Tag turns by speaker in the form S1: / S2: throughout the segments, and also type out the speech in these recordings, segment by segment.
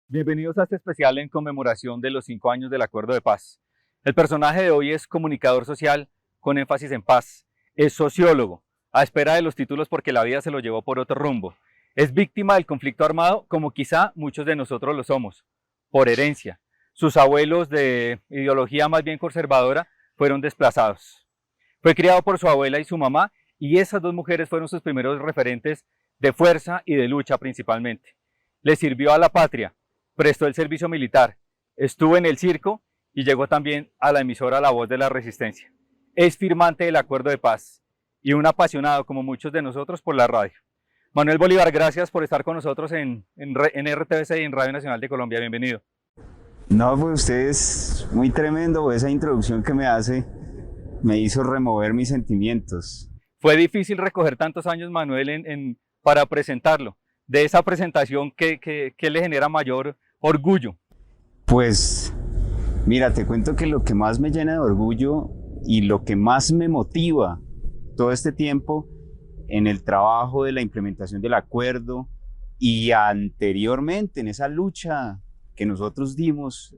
S1: Bienvenidos a este especial en conmemoración de los 5 años del Acuerdo de Paz. El personaje de hoy es comunicador social con énfasis en paz. Es sociólogo, a espera de los títulos porque la vida se lo llevó por otro rumbo. Es víctima del conflicto armado como quizá muchos de nosotros lo somos, por herencia. Sus abuelos de ideología más bien conservadora fueron desplazados. Fue criado por su abuela y su mamá y esas dos mujeres fueron sus primeros referentes de fuerza y de lucha principalmente. Le sirvió a la patria, prestó el servicio militar, estuvo en el circo y llegó también a la emisora La Voz de la Resistencia. Es firmante del Acuerdo de Paz y un apasionado, como muchos de nosotros, por la radio. Manuel Bolívar, gracias por estar con nosotros en RTBC y en Radio Nacional de Colombia. Bienvenido.
S2: No, pues usted es muy tremendo, esa introducción que me hace me hizo remover mis sentimientos.
S1: Fue difícil recoger tantos años, Manuel, para presentarlo. De esa presentación, ¿qué le genera mayor orgullo?
S2: Pues mira, te cuento que lo que más me llena de orgullo y lo que más me motiva todo este tiempo en el trabajo de la implementación del acuerdo y anteriormente en esa lucha que nosotros dimos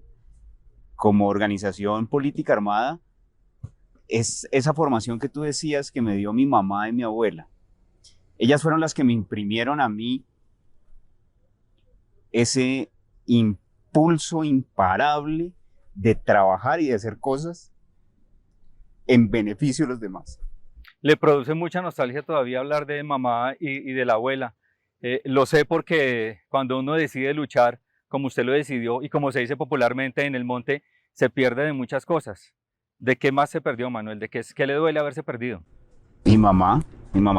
S2: como organización política armada, es esa formación que tú decías que me dio mi mamá y mi abuela. Ellas fueron las que me imprimieron a mí ese impulso imparable de trabajar y de hacer cosas en beneficio de los demás.
S1: Le produce mucha nostalgia todavía hablar de mamá y de la abuela. Lo sé porque cuando uno decide luchar, como usted lo decidió y como se dice popularmente en el monte, se pierde de muchas cosas. ¿De qué más se perdió, Manuel? ¿Qué le duele haberse perdido?
S2: Mi mamá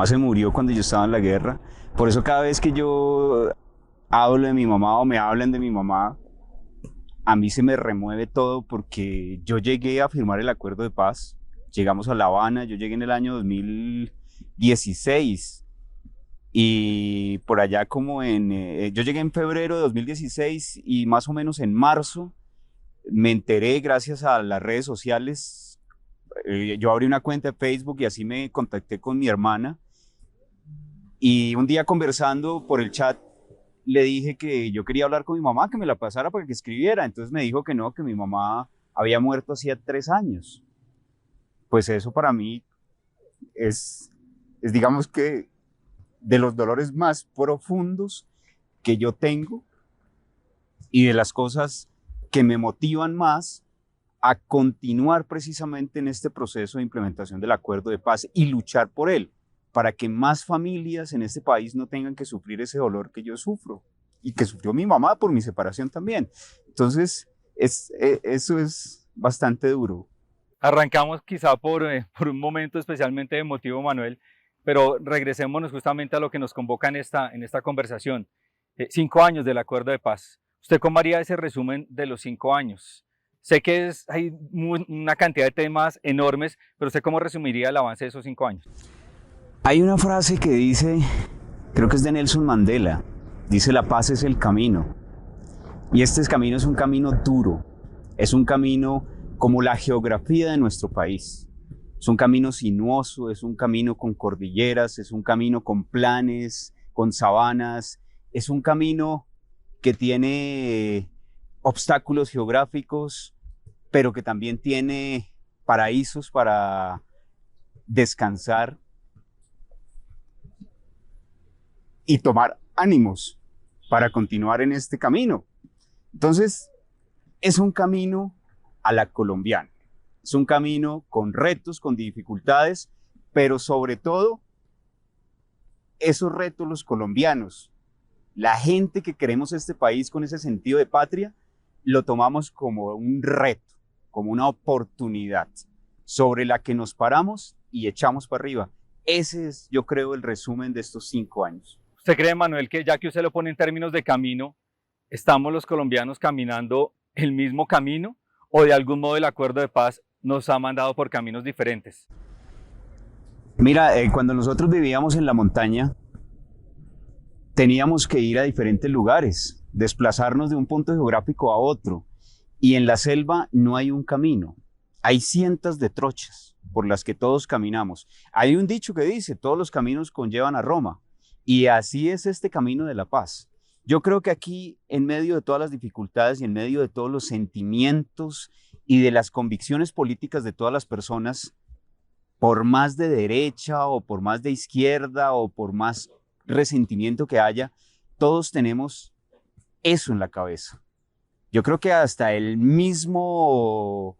S2: se murió cuando yo estaba en la guerra. Por eso cada vez que yo hablo de mi mamá o me hablan de mi mamá, a mí se me remueve todo porque yo llegué a firmar el acuerdo de paz. Llegamos a La Habana, yo llegué en el año 2016 y por allá yo llegué en febrero de 2016 y más o menos en marzo me enteré gracias a las redes sociales. Yo abrí una cuenta de Facebook y así me contacté con mi hermana y un día conversando por el chat le dije que yo quería hablar con mi mamá, que me la pasara para que escribiera. Entonces me dijo que no, que mi mamá había muerto hacía 3 años. Pues eso para mí es digamos que de los dolores más profundos que yo tengo y de las cosas que me motivan más a continuar precisamente en este proceso de implementación del acuerdo de paz y luchar por él, para que más familias en este país no tengan que sufrir ese dolor que yo sufro y que sufrió mi mamá por mi separación también. Entonces, eso es bastante duro.
S1: Arrancamos quizá por un momento especialmente emotivo, Manuel, pero regresémonos justamente a lo que nos convoca en esta conversación. 5 años del Acuerdo de Paz. ¿Usted cómo haría ese resumen de los 5 años? Sé que hay una cantidad de temas enormes, pero ¿usted cómo resumiría el avance de esos 5 años?
S2: Hay una frase que dice, creo que es de Nelson Mandela, dice: la paz es el camino. Y este camino es un camino duro, es un camino como la geografía de nuestro país. Es un camino sinuoso, es un camino con cordilleras, es un camino con planes, con sabanas, es un camino que tiene obstáculos geográficos, pero que también tiene paraísos para descansar y tomar ánimos para continuar en este camino. Entonces, es un camino a la colombiana. Es un camino con retos, con dificultades, pero sobre todo, esos retos los colombianos, la gente que queremos este país con ese sentido de patria, lo tomamos como un reto, como una oportunidad sobre la que nos paramos y echamos para arriba. Ese es, yo creo, el resumen de estos 5 años.
S1: ¿Usted cree, Manuel, que ya que usted lo pone en términos de camino, estamos los colombianos caminando el mismo camino o de algún modo el Acuerdo de Paz nos ha mandado por caminos diferentes?
S2: Mira, cuando nosotros vivíamos en la montaña, teníamos que ir a diferentes lugares, desplazarnos de un punto geográfico a otro. Y en la selva no hay un camino, hay cientos de trochas por las que todos caminamos. Hay un dicho que dice: todos los caminos conllevan a Roma. Y así es este camino de la paz. Yo creo que aquí, en medio de todas las dificultades y en medio de todos los sentimientos y de las convicciones políticas de todas las personas, por más de derecha o por más de izquierda o por más resentimiento que haya, todos tenemos eso en la cabeza. Yo creo que hasta el mismo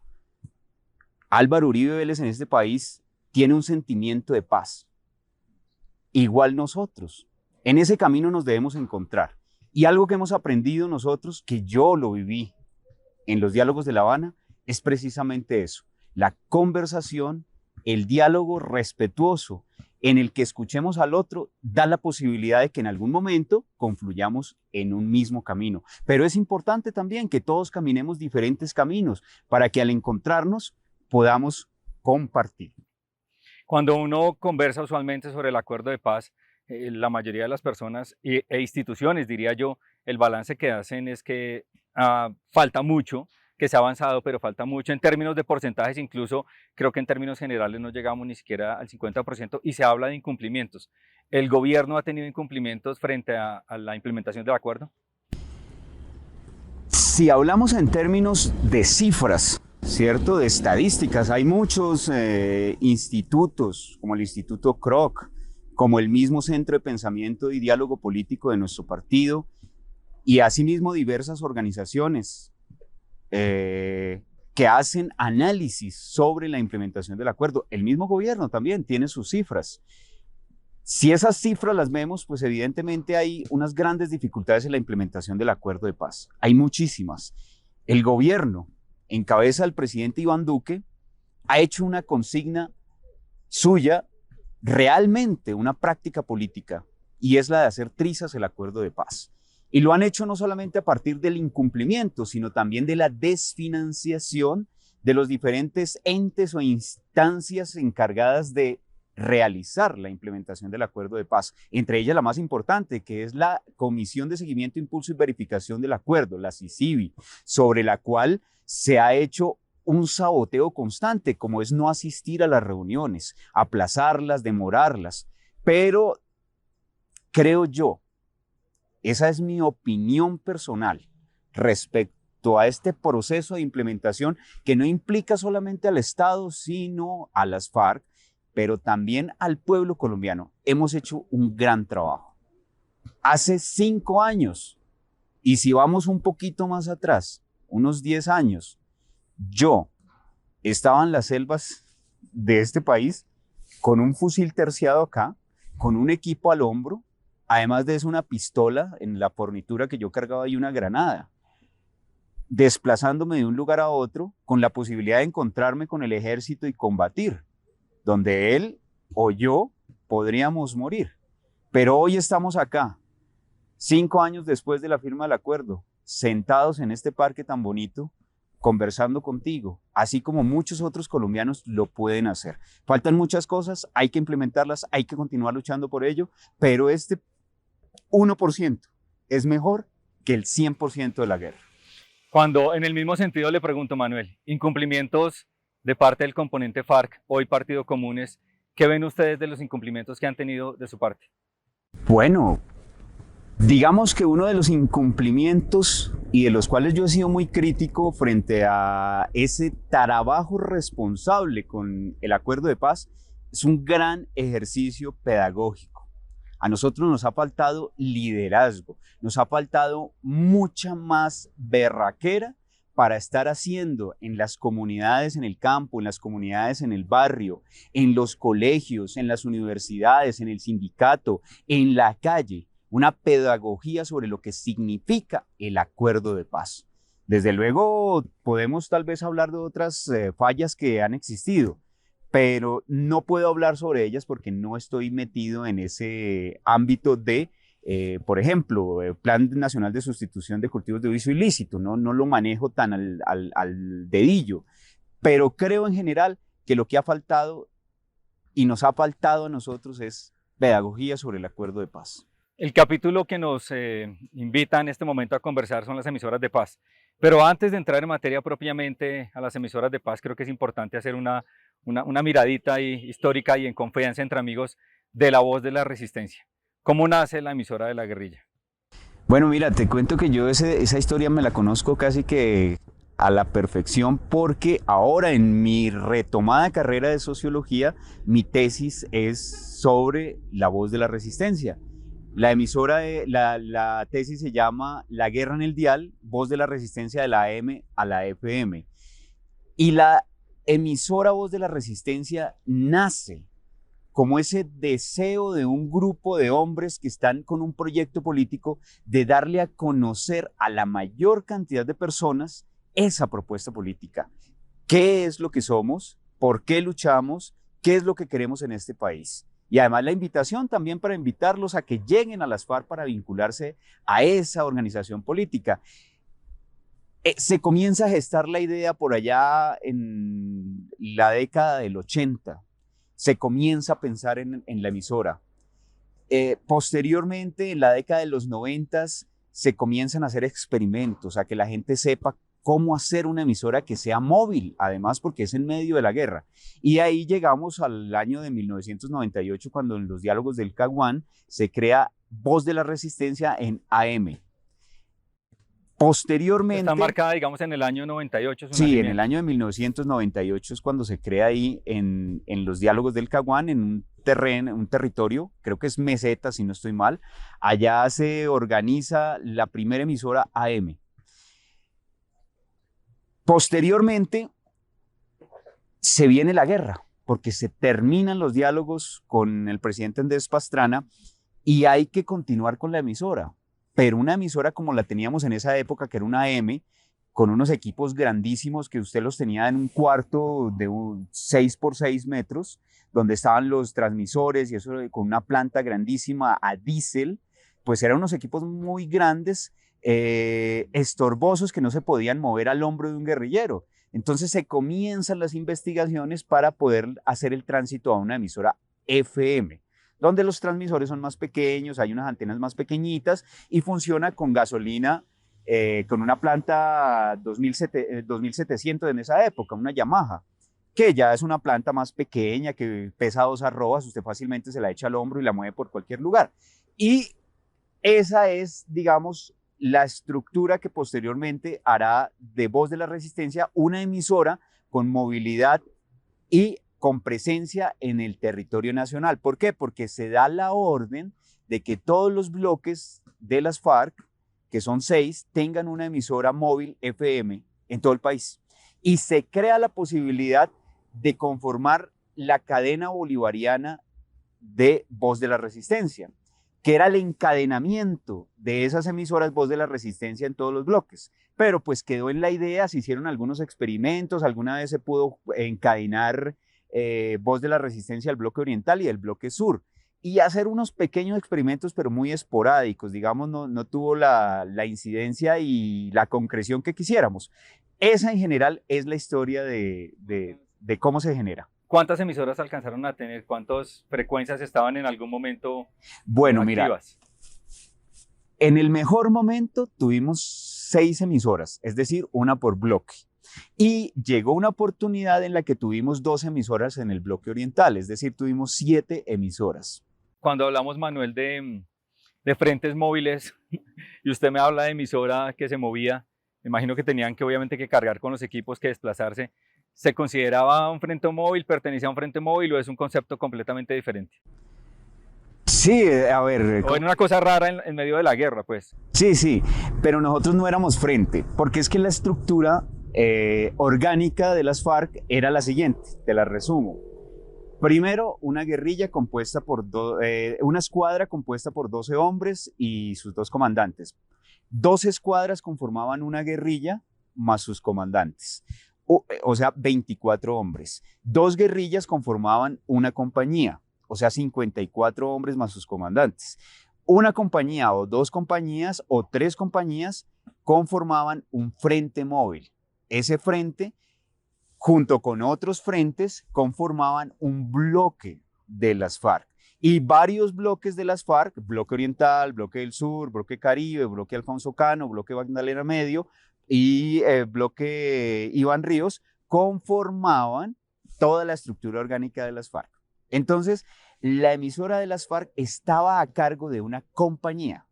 S2: Álvaro Uribe Vélez en este país tiene un sentimiento de paz. Igual nosotros. En ese camino nos debemos encontrar. Y algo que hemos aprendido nosotros, que yo lo viví en los diálogos de La Habana, es precisamente eso. La conversación, el diálogo respetuoso en el que escuchemos al otro, da la posibilidad de que en algún momento confluyamos en un mismo camino. Pero es importante también que todos caminemos diferentes caminos para que al encontrarnos podamos compartir.
S1: Cuando uno conversa usualmente sobre el acuerdo de paz, la mayoría de las personas e instituciones, diría yo, el balance que hacen es que falta mucho, que se ha avanzado, pero falta mucho en términos de porcentajes, incluso creo que en términos generales no llegamos ni siquiera al 50% y se habla de incumplimientos. ¿El gobierno ha tenido incumplimientos frente a la implementación del acuerdo?
S2: Si hablamos en términos de cifras, ¿cierto? De estadísticas, hay muchos institutos, como el Instituto Kroc, como el mismo Centro de Pensamiento y Diálogo Político de nuestro partido, y asimismo diversas organizaciones que hacen análisis sobre la implementación del acuerdo. El mismo gobierno también tiene sus cifras. Si esas cifras las vemos, pues evidentemente hay unas grandes dificultades en la implementación del acuerdo de paz. Hay muchísimas. El gobierno, en cabeza del presidente Iván Duque, ha hecho una consigna suya, realmente una práctica política, y es la de hacer trizas el acuerdo de paz. Y lo han hecho no solamente a partir del incumplimiento, sino también de la desfinanciación de los diferentes entes o instancias encargadas de realizar la implementación del acuerdo de paz, entre ellas la más importante, que es la Comisión de Seguimiento, Impulso y Verificación del Acuerdo, la CICIVI, sobre la cual se ha hecho un saboteo constante, como es no asistir a las reuniones, aplazarlas, demorarlas. Pero creo yo, esa es mi opinión personal respecto a este proceso de implementación que no implica solamente al Estado, sino a las FARC, pero también al pueblo colombiano. Hemos hecho un gran trabajo. Hace 5 años, y si vamos un poquito más atrás, unos 10 años, yo estaba en las selvas de este país con un fusil terciado acá, con un equipo al hombro, además de eso una pistola en la fornitura que yo cargaba y una granada, desplazándome de un lugar a otro con la posibilidad de encontrarme con el ejército y combatir, donde él o yo podríamos morir. Pero hoy estamos acá, 5 años después de la firma del acuerdo, sentados en este parque tan bonito, conversando contigo, así como muchos otros colombianos lo pueden hacer. Faltan muchas cosas, hay que implementarlas, hay que continuar luchando por ello, pero este 1% es mejor que el 100% de la guerra.
S1: Cuando en el mismo sentido le pregunto, Manuel, incumplimientos de parte del componente FARC, hoy Partido Comunes, ¿qué ven ustedes de los incumplimientos que han tenido de su parte?
S2: Bueno, digamos que uno de los incumplimientos y de los cuales yo he sido muy crítico frente a ese trabajo responsable con el acuerdo de paz es un gran ejercicio pedagógico. A nosotros nos ha faltado liderazgo, nos ha faltado mucha más berraquera para estar haciendo en las comunidades, en el campo, en las comunidades, en el barrio, en los colegios, en las universidades, en el sindicato, en la calle, una pedagogía sobre lo que significa el acuerdo de paz. Desde luego podemos tal vez hablar de otras fallas que han existido, pero no puedo hablar sobre ellas porque no estoy metido en ese ámbito de, por ejemplo, el Plan Nacional de Sustitución de Cultivos de Uso Ilícito, no lo manejo tan al dedillo, pero creo en general que lo que ha faltado y nos ha faltado a nosotros es pedagogía sobre el acuerdo de paz.
S1: El capítulo que nos invita en este momento a conversar son las emisoras de paz. Pero antes de entrar en materia propiamente a las emisoras de paz, creo que es importante hacer una miradita ahí histórica y en confianza entre amigos de La Voz de la Resistencia. ¿Cómo nace la emisora de la guerrilla?
S2: Bueno, mira, te cuento que yo esa historia me la conozco casi que a la perfección porque ahora en mi retomada carrera de sociología, mi tesis es sobre la voz de la resistencia. La tesis se llama La guerra en el dial, voz de la resistencia de la AM a la FM. Y la emisora Voz de la Resistencia nace como ese deseo de un grupo de hombres que están con un proyecto político de darle a conocer a la mayor cantidad de personas esa propuesta política. ¿Qué es lo que somos? ¿Por qué luchamos? ¿Qué es lo que queremos en este país? Y además la invitación también para invitarlos a que lleguen a las FARC para vincularse a esa organización política. Se comienza a gestar la idea por allá en la década del 80. Se comienza a pensar en la emisora. Posteriormente, en la década de los 90, se comienzan a hacer experimentos, a que la gente sepa cómo hacer una emisora que sea móvil, además porque es en medio de la guerra. Y ahí llegamos al año de 1998, cuando en los diálogos del Caguán se crea Voz de la Resistencia en AM.
S1: Está
S2: Posteriormente,
S1: marcada, digamos, en el año 98 su
S2: sí, en el
S1: nacimiento.
S2: año de 1998 es cuando se crea ahí en los diálogos del Caguán, en un terreno, un territorio, creo que es meseta, si no estoy mal. Allá se organiza la primera emisora AM. Posteriormente se viene la guerra, porque se terminan los diálogos con el presidente Andrés Pastrana y hay que continuar con la emisora. Pero una emisora como la teníamos en esa época, que era una AM, con unos equipos grandísimos que usted los tenía en un cuarto de 6 por 6 metros, donde estaban los transmisores y eso con una planta grandísima a diésel, pues eran unos equipos muy grandes, estorbosos, que no se podían mover al hombro de un guerrillero. Entonces se comienzan las investigaciones para poder hacer el tránsito a una emisora FM, donde los transmisores son más pequeños, hay unas antenas más pequeñitas y funciona con gasolina, con una planta 2700 en esa época, una Yamaha, que ya es una planta más pequeña, que pesa 2 arrobas, usted fácilmente se la echa al hombro y la mueve por cualquier lugar. Y esa es, digamos, la estructura que posteriormente hará de Voz de la Resistencia una emisora con movilidad y con presencia en el territorio nacional. ¿Por qué? Porque se da la orden de que todos los bloques de las FARC, que son 6, tengan una emisora móvil FM en todo el país. Y se crea la posibilidad de conformar la cadena bolivariana de Voz de la Resistencia, que era el encadenamiento de esas emisoras Voz de la Resistencia en todos los bloques. Pero pues quedó en la idea, se hicieron algunos experimentos, alguna vez se pudo encadenar Voz de la Resistencia al bloque oriental y el bloque sur, y hacer unos pequeños experimentos, pero muy esporádicos, digamos, no tuvo la incidencia y la concreción que quisiéramos. Esa en general es la historia de cómo se genera.
S1: ¿Cuántas emisoras alcanzaron a tener? ¿Cuántas frecuencias estaban en algún momento
S2: Bueno, mira,
S1: activas?
S2: en el mejor momento tuvimos 6 emisoras, es decir, una por bloque. Y llegó una oportunidad en la que tuvimos 2 emisoras en el bloque oriental, es decir, tuvimos 7 emisoras.
S1: Cuando hablamos, Manuel, de frentes móviles y usted me habla de emisora que se movía, me imagino que tenían que obviamente que cargar con los equipos, que desplazarse. ¿Se consideraba un frente móvil, pertenecía a un frente móvil o es un concepto completamente diferente?
S2: Sí, a ver,
S1: O era una cosa rara en medio de la guerra, pues.
S2: sí, sí, pero nosotros no éramos frente, porque es que la estructura orgánica de las FARC era la siguiente, te la resumo. Primero, una guerrilla compuesta por una escuadra compuesta por 12 hombres y sus 2 comandantes. 12 escuadras conformaban una guerrilla más sus comandantes, o sea, 24 hombres. 2 guerrillas conformaban una compañía, o sea, 54 hombres más sus comandantes. Una compañía o 2 compañías o 3 compañías conformaban un frente móvil. Ese frente, junto con otros frentes, conformaban un bloque de las FARC. Y varios bloques de las FARC, bloque oriental, bloque del sur, bloque Caribe, bloque Alfonso Cano, bloque Magdalena Medio y bloque Iván Ríos, conformaban toda la estructura orgánica de las FARC. Entonces, la emisora de las FARC estaba a cargo de una compañía.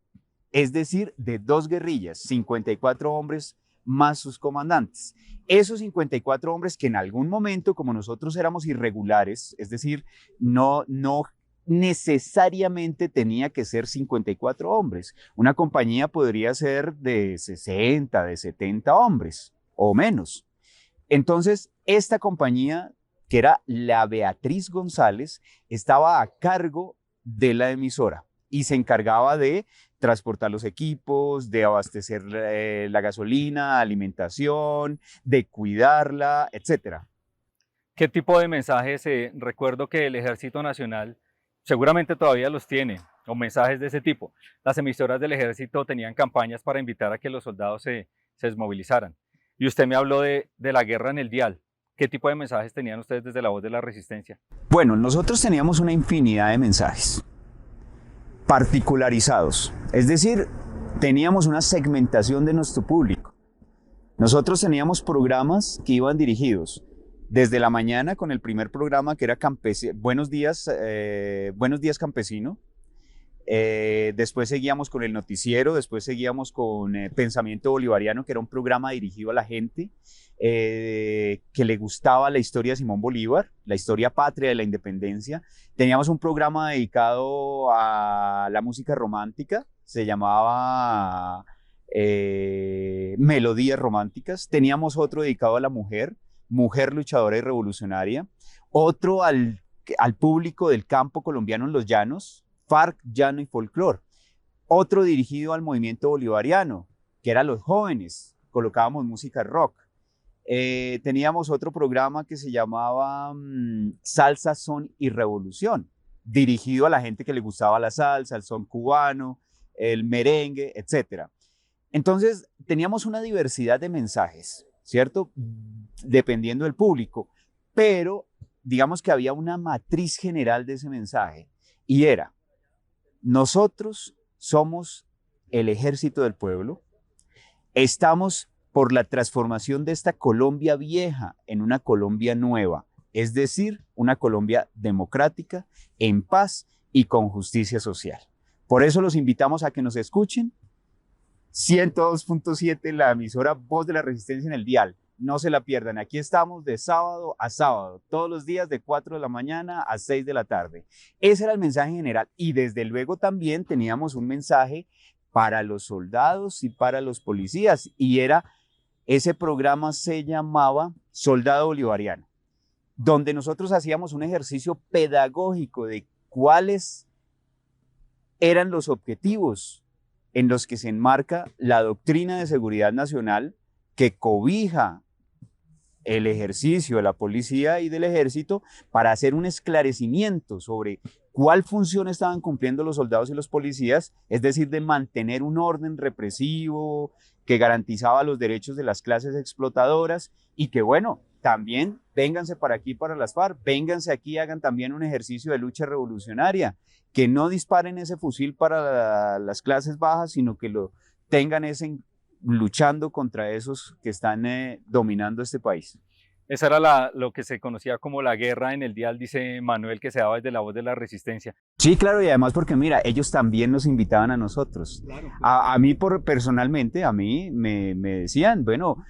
S2: es decir, de 2 guerrillas, 54 hombres más sus comandantes. Esos 54 hombres que en algún momento, como nosotros éramos irregulares, es decir, no necesariamente tenía que ser 54 hombres. Una compañía podría ser de 60, de 70 hombres o menos. Entonces, esta compañía, que era la Beatriz González, estaba a cargo de la emisora y se encargaba de transportar los equipos, de abastecer la gasolina, alimentación, de cuidarla, etcétera.
S1: ¿Qué tipo de mensajes? Recuerdo que el Ejército Nacional seguramente todavía los tiene, o mensajes de ese tipo. Las emisoras del Ejército tenían campañas para invitar a que los soldados se desmovilizaran. Y usted me habló de la guerra en el dial. ¿Qué tipo de mensajes tenían ustedes desde La Voz de la Resistencia?
S2: Bueno, nosotros teníamos una infinidad de mensajes particularizados, es decir, teníamos una segmentación de nuestro público. Nosotros teníamos programas que iban dirigidos desde la mañana con el primer programa que era Buenos días Campesino. Después seguíamos con el noticiero, después seguíamos con Pensamiento Bolivariano, que era un programa dirigido a la gente que le gustaba la historia de Simón Bolívar, la historia patria de la independencia. Teníamos un programa dedicado a la música romántica, se llamaba Melodías Románticas. Teníamos otro dedicado a la mujer luchadora y revolucionaria. Otro al público del campo colombiano en los llanos, FARC, llano y folclor. Otro dirigido al movimiento bolivariano, que era los jóvenes, colocábamos música rock. Teníamos otro programa que se llamaba Salsa, Son y Revolución, dirigido a la gente que le gustaba la salsa, el son cubano, el merengue, etc. Entonces, teníamos una diversidad de mensajes, ¿cierto? Dependiendo del público, pero digamos que había una matriz general de ese mensaje y era: nosotros somos el ejército del pueblo, estamos por la transformación de esta Colombia vieja en una Colombia nueva, es decir, una Colombia democrática, en paz y con justicia social. Por eso los invitamos a que nos escuchen. 102.7, la emisora Voz de la Resistencia en el dial. No se la pierdan, aquí estamos de sábado a sábado, todos los días de 4 de la mañana a 6 de la tarde. Ese era el mensaje general y desde luego también teníamos un mensaje para los soldados y para los policías y ese programa se llamaba Soldado Bolivariano, donde nosotros hacíamos un ejercicio pedagógico de cuáles eran los objetivos en los que se enmarca la doctrina de seguridad nacional que cobija el ejercicio de la policía y del ejército para hacer un esclarecimiento sobre cuál función estaban cumpliendo los soldados y los policías, es decir, de mantener un orden represivo que garantizaba los derechos de las clases explotadoras y que, bueno, también vénganse para aquí, para las FARC, vénganse aquí, hagan también un ejercicio de lucha revolucionaria, que no disparen ese fusil para las clases bajas, sino que lo tengan luchando contra esos que están dominando este país.
S1: Esa era lo que se conocía como la guerra en el dial, dice Manuel, que se daba desde La Voz de la Resistencia.
S2: Sí, claro, y además porque mira, ellos también nos invitaban a nosotros. Claro. A mí personalmente, a mí me decían, bueno,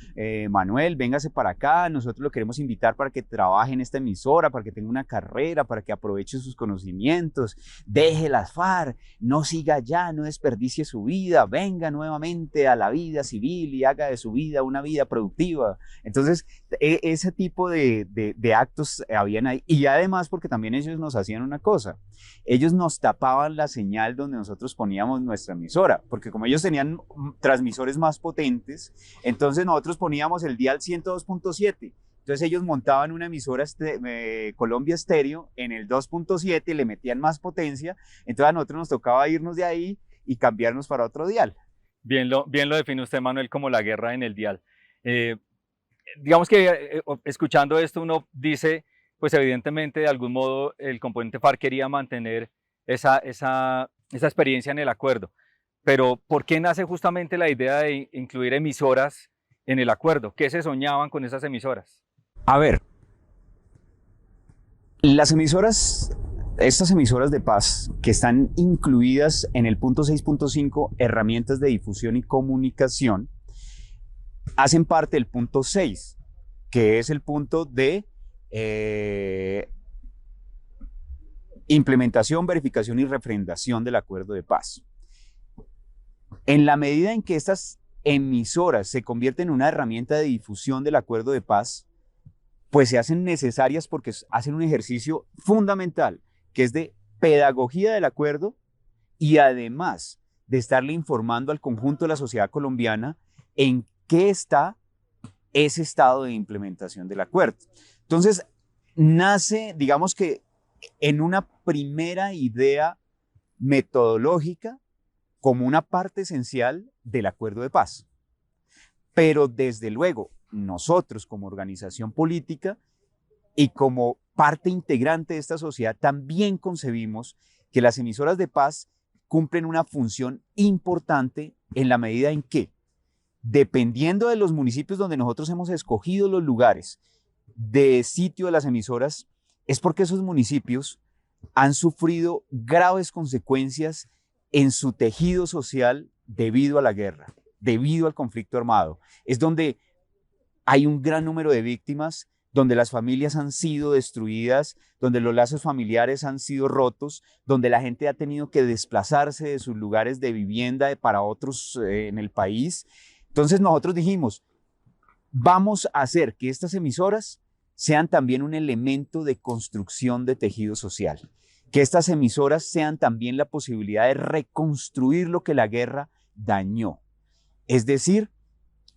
S2: Manuel, véngase para acá, nosotros lo queremos invitar para que trabaje en esta emisora, para que tenga una carrera, para que aproveche sus conocimientos, deje las FARC, no siga allá, no desperdicie su vida, venga nuevamente a la vida civil y haga de su vida una vida productiva. Entonces, ese tipo de actos habían ahí, y además porque también ellos nos hacían una cosa, ellos nos tapaban la señal donde nosotros poníamos nuestra emisora, porque como ellos tenían transmisores más potentes, entonces nosotros poníamos el dial 102.7, entonces ellos montaban una emisora Colombia Estéreo en el 2.7, le metían más potencia, entonces a nosotros nos tocaba irnos de ahí y cambiarnos para otro dial.
S1: Bien lo define usted, Manuel, como la guerra en el dial. Digamos que escuchando esto uno dice, pues evidentemente de algún modo el componente FARC quería mantener esa experiencia en el acuerdo, pero ¿por qué nace justamente la idea de incluir emisoras en el acuerdo? ¿Qué se soñaban con esas emisoras?
S2: A ver, las emisoras Estas emisoras de paz que están incluidas en el punto 6.5, herramientas de difusión y comunicación, hacen parte del punto 6, que es el punto de implementación, verificación y refrendación del acuerdo de paz. En la medida en que estas emisoras se convierten en una herramienta de difusión del acuerdo de paz, pues se hacen necesarias porque hacen un ejercicio fundamental, que es de pedagogía del acuerdo y además de estarle informando al conjunto de la sociedad colombiana en qué está ese estado de implementación del acuerdo. Entonces, nace, digamos que en una primera idea metodológica como una parte esencial del acuerdo de paz. Pero desde luego, nosotros como organización política y como parte integrante de esta sociedad también concebimos que las emisoras de paz cumplen una función importante en la medida en que, dependiendo de los municipios donde nosotros hemos escogido los lugares de sitio de las emisoras, es porque esos municipios han sufrido graves consecuencias en su tejido social debido a la guerra, debido al conflicto armado. Es donde hay un gran número de víctimas, donde las familias han sido destruidas, donde los lazos familiares han sido rotos, donde la gente ha tenido que desplazarse de sus lugares de vivienda para otros en el país. Entonces nosotros dijimos, vamos a hacer que estas emisoras sean también un elemento de construcción de tejido social, que estas emisoras sean también la posibilidad de reconstruir lo que la guerra dañó, es decir,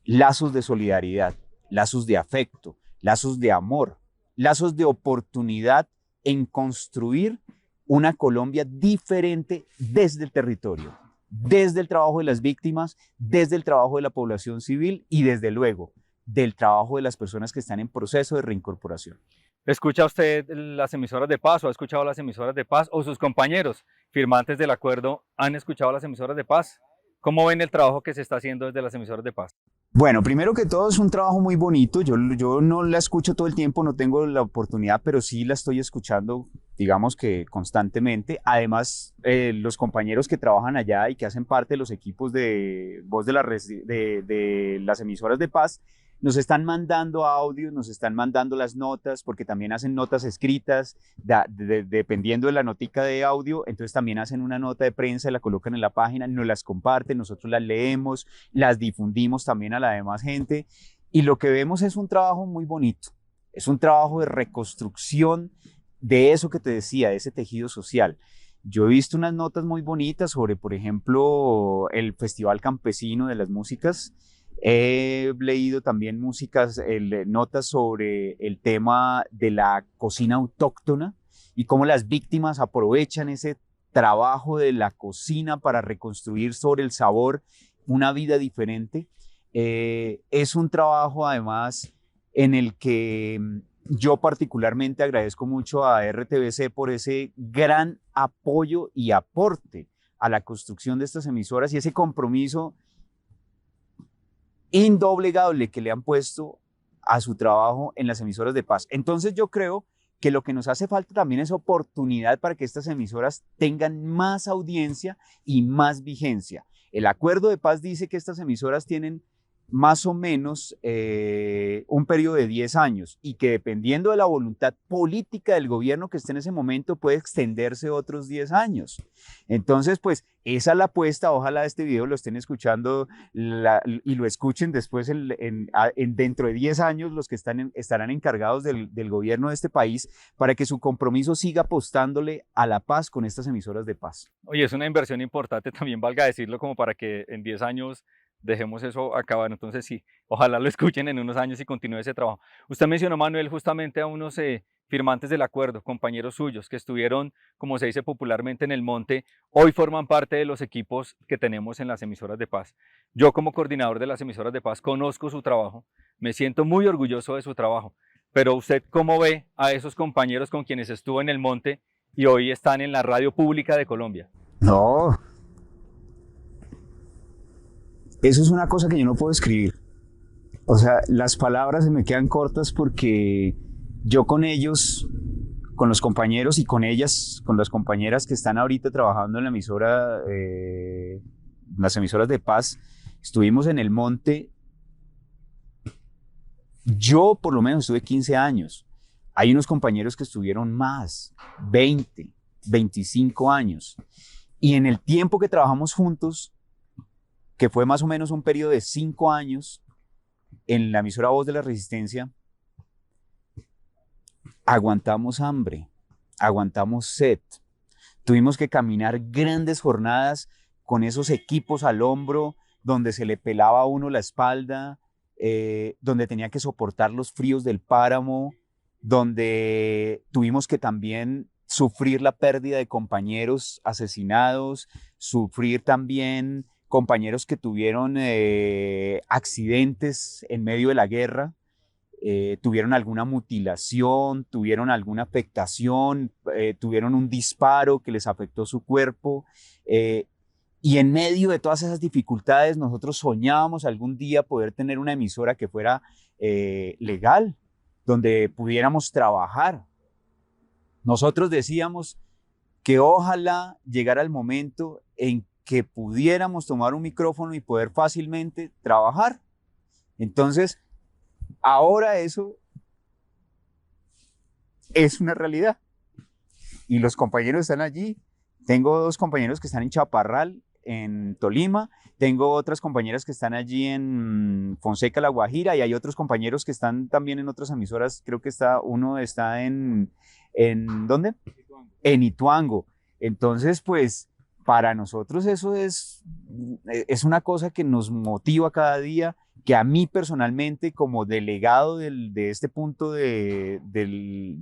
S2: lazos de solidaridad, lazos de afecto, lazos de amor, lazos de oportunidad en construir una Colombia diferente desde el territorio, desde el trabajo de las víctimas, desde el trabajo de la población civil y desde luego del trabajo de las personas que están en proceso de reincorporación.
S1: ¿Escucha usted las emisoras de paz o ha escuchado las emisoras de paz o sus compañeros firmantes del acuerdo han escuchado las emisoras de paz? ¿Cómo ven el trabajo que se está haciendo desde las emisoras de paz?
S2: Bueno, primero que todo es un trabajo muy bonito. Yo no la escucho todo el tiempo, no tengo la oportunidad, pero sí la estoy escuchando, digamos que constantemente. Además, los compañeros que trabajan allá y que hacen parte de los equipos de voz de las emisoras de paz, nos están mandando audios, nos están mandando las notas, porque también hacen notas escritas, dependiendo de la notica de audio, entonces también hacen una nota de prensa, la colocan en la página, nos las comparten, nosotros las leemos, las difundimos también a la demás gente, y lo que vemos es un trabajo muy bonito, es un trabajo de reconstrucción de eso que te decía, de ese tejido social. Yo he visto unas notas muy bonitas sobre, por ejemplo, el Festival Campesino de las Músicas. He leído también notas sobre el tema de la cocina autóctona y cómo las víctimas aprovechan ese trabajo de la cocina para reconstruir sobre el sabor una vida diferente. Es un trabajo además en el que yo particularmente agradezco mucho a RTBC por ese gran apoyo y aporte a la construcción de estas emisoras y ese compromiso indoblegable que le han puesto a su trabajo en las emisoras de paz. Entonces yo creo que lo que nos hace falta también es oportunidad para que estas emisoras tengan más audiencia y más vigencia. El acuerdo de paz dice que estas emisoras tienen más o menos un periodo de 10 años y que dependiendo de la voluntad política del gobierno que esté en ese momento puede extenderse otros 10 años. Entonces, pues esa es la apuesta. Ojalá este video lo estén escuchando y lo escuchen después dentro de 10 años los que estarán encargados del gobierno de este país para que su compromiso siga apostándole a la paz con estas emisoras de paz.
S1: Oye, es una inversión importante también, valga decirlo, como para que en 10 años dejemos eso acabar. Entonces sí, ojalá lo escuchen en unos años y continúe ese trabajo. Usted mencionó, Manuel, justamente a unos firmantes del acuerdo, compañeros suyos que estuvieron, como se dice popularmente, en el monte, hoy forman parte de los equipos que tenemos en las emisoras de paz. Yo como coordinador de las emisoras de paz conozco su trabajo, me siento muy orgulloso de su trabajo, pero usted ¿cómo ve a esos compañeros con quienes estuvo en el monte y hoy están en la radio pública de Colombia?
S2: No, eso es una cosa que yo no puedo escribir. O sea, las palabras se me quedan cortas porque yo con ellos con los compañeros y con ellas, con las compañeras que están ahorita trabajando en la emisora, las emisoras de Paz, estuvimos en el monte. Yo por lo menos estuve 15 años. Hay unos compañeros que estuvieron más, 20, 25 años. Y en el tiempo que trabajamos juntos, que fue más o menos un periodo de 5 años, en la emisora Voz de la Resistencia, aguantamos hambre, aguantamos sed. Tuvimos que caminar grandes jornadas con esos equipos al hombro, donde se le pelaba a uno la espalda, donde tenía que soportar los fríos del páramo, donde tuvimos que también sufrir la pérdida de compañeros asesinados, sufrir también compañeros que tuvieron accidentes en medio de la guerra, tuvieron alguna mutilación, tuvieron alguna afectación, tuvieron un disparo que les afectó su cuerpo. Y en medio de todas esas dificultades, nosotros soñábamos algún día poder tener una emisora que fuera legal, donde pudiéramos trabajar. Nosotros decíamos que ojalá llegara el momento en que pudiéramos tomar un micrófono y poder fácilmente trabajar. Entonces, ahora eso es una realidad. Y los compañeros están allí. Tengo 2 compañeros que están en Chaparral, en Tolima. Tengo otras compañeras que están allí en Fonseca, La Guajira, y hay otros compañeros que están también en otras emisoras. Creo que uno está ¿en dónde? En Ituango. Entonces, pues, para nosotros eso es una cosa que nos motiva cada día, que a mí personalmente, como delegado de este punto de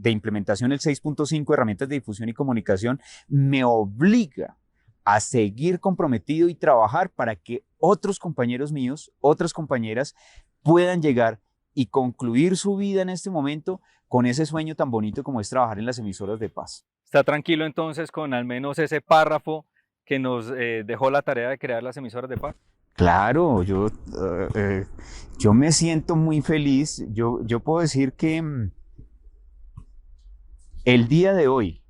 S2: implementación, el 6.5, herramientas de difusión y comunicación, me obliga a seguir comprometido y trabajar para que otros compañeros míos, otras compañeras, puedan llegar y concluir su vida en este momento con ese sueño tan bonito como es trabajar en las emisoras de Paz.
S1: ¿Está tranquilo entonces con al menos ese párrafo que nos dejó la tarea de crear las emisoras de Paz?
S2: Claro, yo me siento muy feliz. Yo puedo decir que el día de hoy,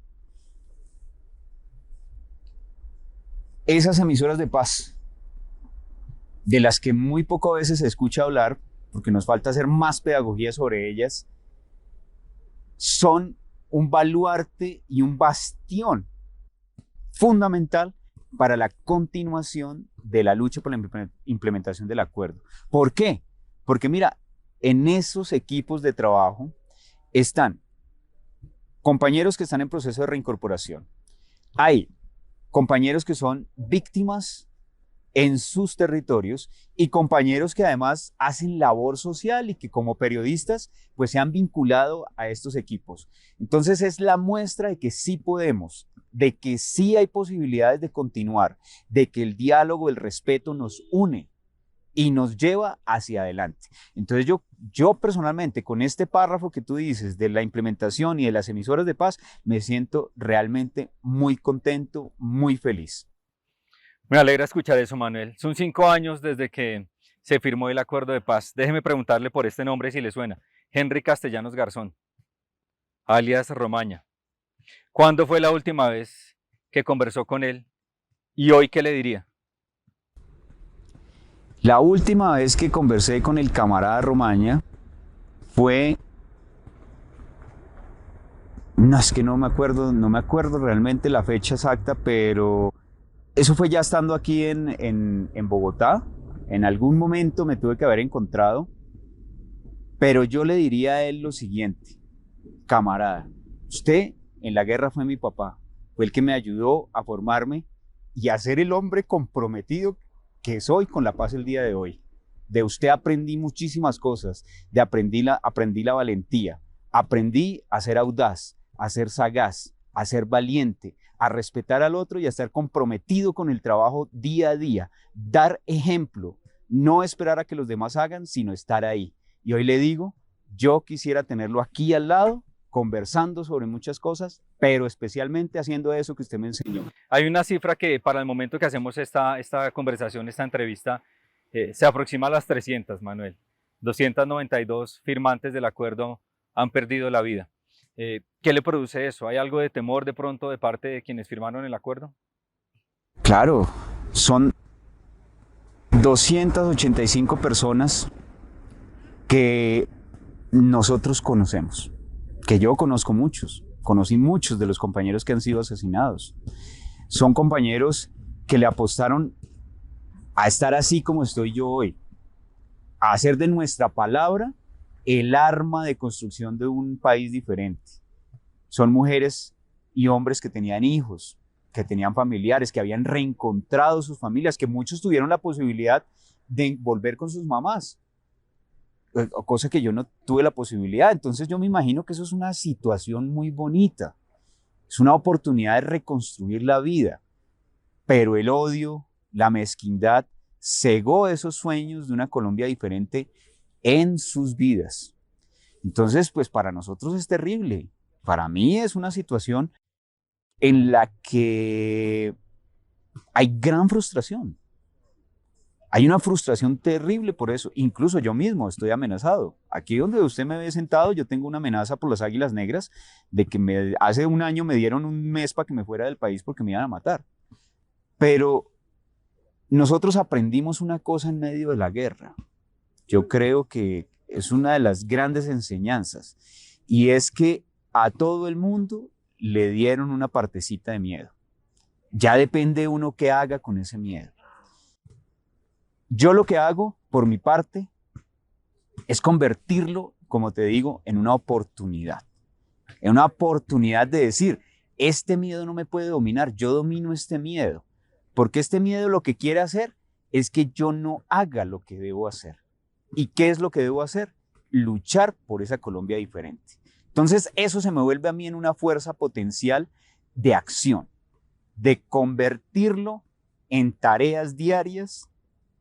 S2: esas emisoras de Paz, de las que muy pocas veces se escucha hablar, porque nos falta hacer más pedagogía sobre ellas, son un baluarte y un bastión fundamental para la continuación de la lucha por la implementación del acuerdo. ¿Por qué? Porque mira, en esos equipos de trabajo están compañeros que están en proceso de reincorporación. Hay compañeros que son víctimas en sus territorios y compañeros que además hacen labor social y que como periodistas pues se han vinculado a estos equipos. Entonces es la muestra de que sí podemos, de que sí hay posibilidades de continuar, de que el diálogo, el respeto nos une y nos lleva hacia adelante. Entonces yo personalmente con este párrafo que tú dices de la implementación y de las emisoras de Paz me siento realmente muy contento, muy feliz.
S1: Me alegra escuchar eso, Manuel. Son 5 años desde que se firmó el acuerdo de paz. Déjeme preguntarle por este nombre si le suena. Henry Castellanos Garzón, alias Romaña. ¿Cuándo fue la última vez que conversó con él y hoy qué le diría?
S2: La última vez que conversé con el camarada Romaña fue... No, es que no me acuerdo realmente la fecha exacta, pero eso fue ya estando aquí en Bogotá. En algún momento me tuve que haber encontrado, pero yo le diría a él lo siguiente: camarada, usted en la guerra fue mi papá, fue el que me ayudó a formarme y a ser el hombre comprometido que soy con la paz el día de hoy. De usted aprendí muchísimas cosas, aprendí la valentía, aprendí a ser audaz, a ser sagaz, a ser valiente, a respetar al otro y a estar comprometido con el trabajo día a día, dar ejemplo, no esperar a que los demás hagan, sino estar ahí. Y hoy le digo, yo quisiera tenerlo aquí al lado, conversando sobre muchas cosas, pero especialmente haciendo eso que usted me enseñó.
S1: Hay una cifra que para el momento que hacemos esta conversación, esta entrevista, se aproxima a las 300, Manuel. 292 firmantes del acuerdo han perdido la vida. ¿Qué le produce eso? ¿Hay algo de temor de pronto de parte de quienes firmaron el acuerdo?
S2: Claro, son 285 personas que nosotros conocemos, que yo conozco muchos, conocí muchos de los compañeros que han sido asesinados. Son compañeros que le apostaron a estar así como estoy yo hoy, a hacer de nuestra palabra el arma de construcción de un país diferente. Son mujeres y hombres que tenían hijos, que tenían familiares, que habían reencontrado sus familias, que muchos tuvieron la posibilidad de volver con sus mamás, cosa que yo no tuve la posibilidad. Entonces yo me imagino que eso es una situación muy bonita, es una oportunidad de reconstruir la vida, pero el odio, la mezquindad, cegó esos sueños de una Colombia diferente en sus vidas. Entonces, pues para nosotros es terrible. Para mí es una situación en la que hay gran frustración. Hay una frustración terrible por eso. Incluso yo mismo estoy amenazado. Aquí donde usted me ve sentado, yo tengo una amenaza por las Águilas Negras de que hace un año me dieron un mes para que me fuera del país porque me iban a matar. Pero nosotros aprendimos una cosa en medio de la guerra. Yo creo que es una de las grandes enseñanzas, y es que a todo el mundo le dieron una partecita de miedo. Ya depende uno qué haga con ese miedo. Yo lo que hago, por mi parte, es convertirlo, como te digo, en una oportunidad. En una oportunidad de decir, este miedo no me puede dominar, yo domino este miedo. Porque este miedo lo que quiere hacer es que yo no haga lo que debo hacer. ¿Y qué es lo que debo hacer? Luchar por esa Colombia diferente. Entonces eso se me vuelve a mí en una fuerza potencial de acción, de convertirlo en tareas diarias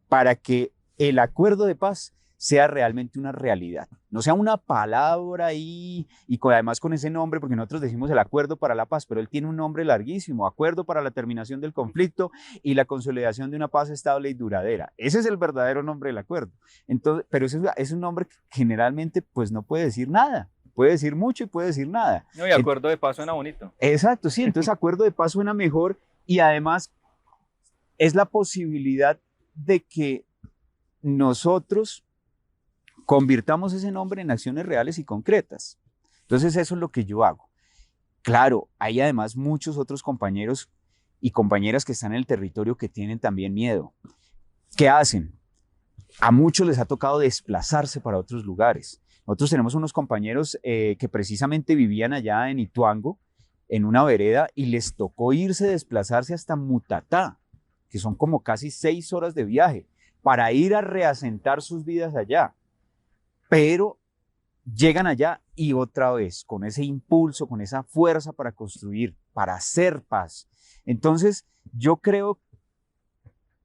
S2: para que el acuerdo de paz sea realmente una realidad, no sea una palabra ahí y además con ese nombre, porque nosotros decimos el acuerdo para la paz, pero él tiene un nombre larguísimo: acuerdo para la terminación del conflicto y la consolidación de una paz estable y duradera. Ese es el verdadero nombre del acuerdo. Entonces, pero ese es un nombre que generalmente pues no puede decir nada, puede decir mucho y puede decir nada.
S1: No, y acuerdo de paz suena bonito.
S2: Exacto, sí, entonces acuerdo de paz suena mejor, y además es la posibilidad de que nosotros convirtamos ese nombre en acciones reales y concretas. Entonces eso es lo que yo hago. Claro, hay además muchos otros compañeros y compañeras que están en el territorio que tienen también miedo. ¿Qué hacen? A muchos les ha tocado desplazarse para otros lugares. Nosotros tenemos unos compañeros que precisamente vivían allá en Ituango, en una vereda, y les tocó desplazarse hasta Mutatá, que son como casi 6 horas de viaje, para ir a reasentar sus vidas allá. Pero llegan allá y otra vez, con ese impulso, con esa fuerza para construir, para hacer paz. Entonces, yo creo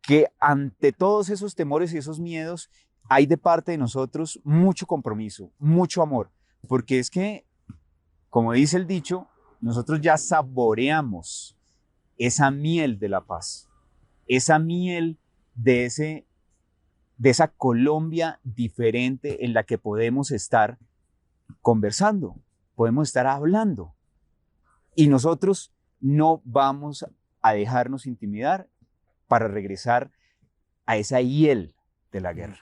S2: que ante todos esos temores y esos miedos, hay de parte de nosotros mucho compromiso, mucho amor, porque es que, como dice el dicho, nosotros ya saboreamos esa miel de la paz, esa miel de esa Colombia diferente en la que podemos estar conversando, podemos estar hablando. Y nosotros no vamos a dejarnos intimidar para regresar a esa hiel de la guerra.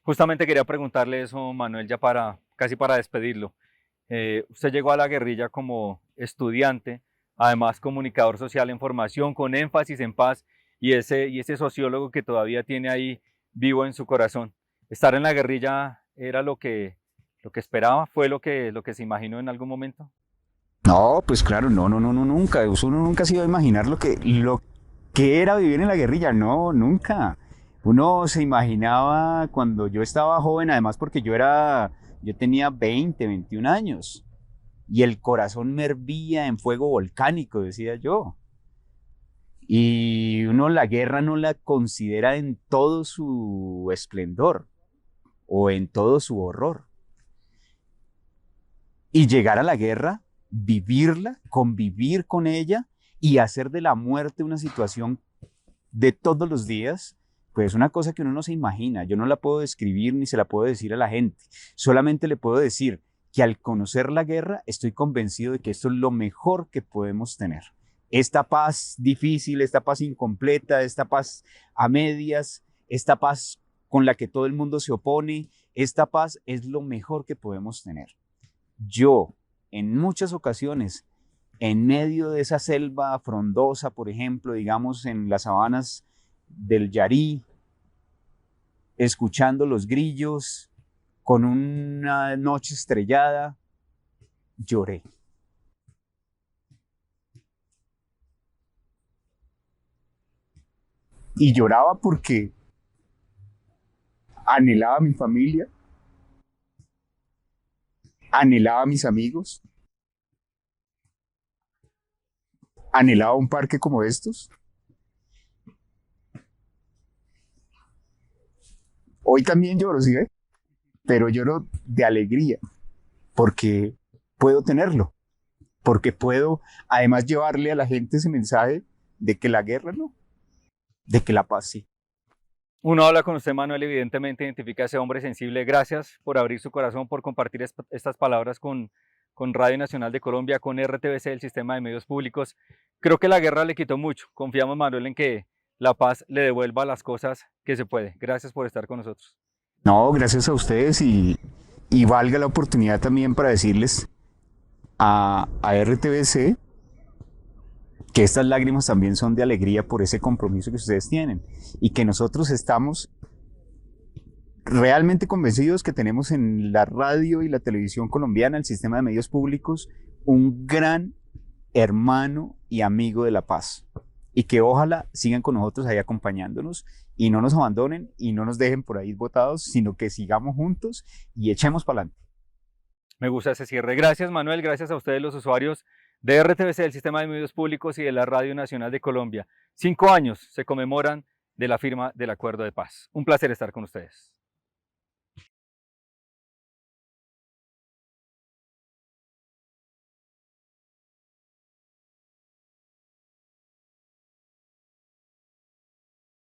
S1: Justamente quería preguntarle eso, Manuel, ya casi para despedirlo. Usted llegó a la guerrilla como estudiante, además comunicador social en formación, con énfasis en paz, y ese sociólogo que todavía tiene ahí vivo en su corazón. ¿Estar en la guerrilla era lo que esperaba? ¿Fue lo que se imaginó en algún momento?
S2: No, pues claro, no, nunca. Uno nunca se iba a imaginar lo que era vivir en la guerrilla, no, nunca. Uno se imaginaba cuando yo estaba joven, además porque yo tenía 20, 21 años, y el corazón me hervía en fuego volcánico, decía yo. Y uno la guerra no la considera en todo su esplendor o en todo su horror. Y llegar a la guerra, vivirla, convivir con ella y hacer de la muerte una situación de todos los días, pues es una cosa que uno no se imagina. Yo no la puedo describir ni se la puedo decir a la gente. Solamente le puedo decir que al conocer la guerra estoy convencido de que esto es lo mejor que podemos tener. Esta paz difícil, esta paz incompleta, esta paz a medias, esta paz con la que todo el mundo se opone, esta paz es lo mejor que podemos tener. Yo, en muchas ocasiones, en medio de esa selva frondosa, por ejemplo, digamos en las sabanas del Yarí, escuchando los grillos, con una noche estrellada, lloré. Y lloraba porque anhelaba a mi familia, anhelaba a mis amigos, anhelaba un parque como estos. Hoy también lloro, ¿sí ve? Pero lloro de alegría porque puedo tenerlo, porque puedo además llevarle a la gente ese mensaje de que la guerra no, de que la paz sí.
S1: Uno habla con usted, Manuel, evidentemente identifica a ese hombre sensible. Gracias por abrir su corazón, por compartir estas palabras con Radio Nacional de Colombia, con RTBC, el Sistema de Medios Públicos. Creo que la guerra le quitó mucho. Confiamos, Manuel, en que la paz le devuelva las cosas que se puede. Gracias por estar con nosotros.
S2: No, gracias a ustedes y valga la oportunidad también para decirles a RTBC que estas lágrimas también son de alegría por ese compromiso que ustedes tienen y que nosotros estamos realmente convencidos que tenemos en la radio y la televisión colombiana, el sistema de medios públicos, un gran hermano y amigo de la paz. Y que ojalá sigan con nosotros ahí acompañándonos y no nos abandonen y no nos dejen por ahí botados, sino que sigamos juntos y echemos para adelante.
S1: Me gusta ese cierre. Gracias, Manuel. Gracias a ustedes, los usuarios de RTBC, del Sistema de Medios Públicos y de la Radio Nacional de Colombia. 5 años se conmemoran de la firma del Acuerdo de Paz. Un placer estar con ustedes.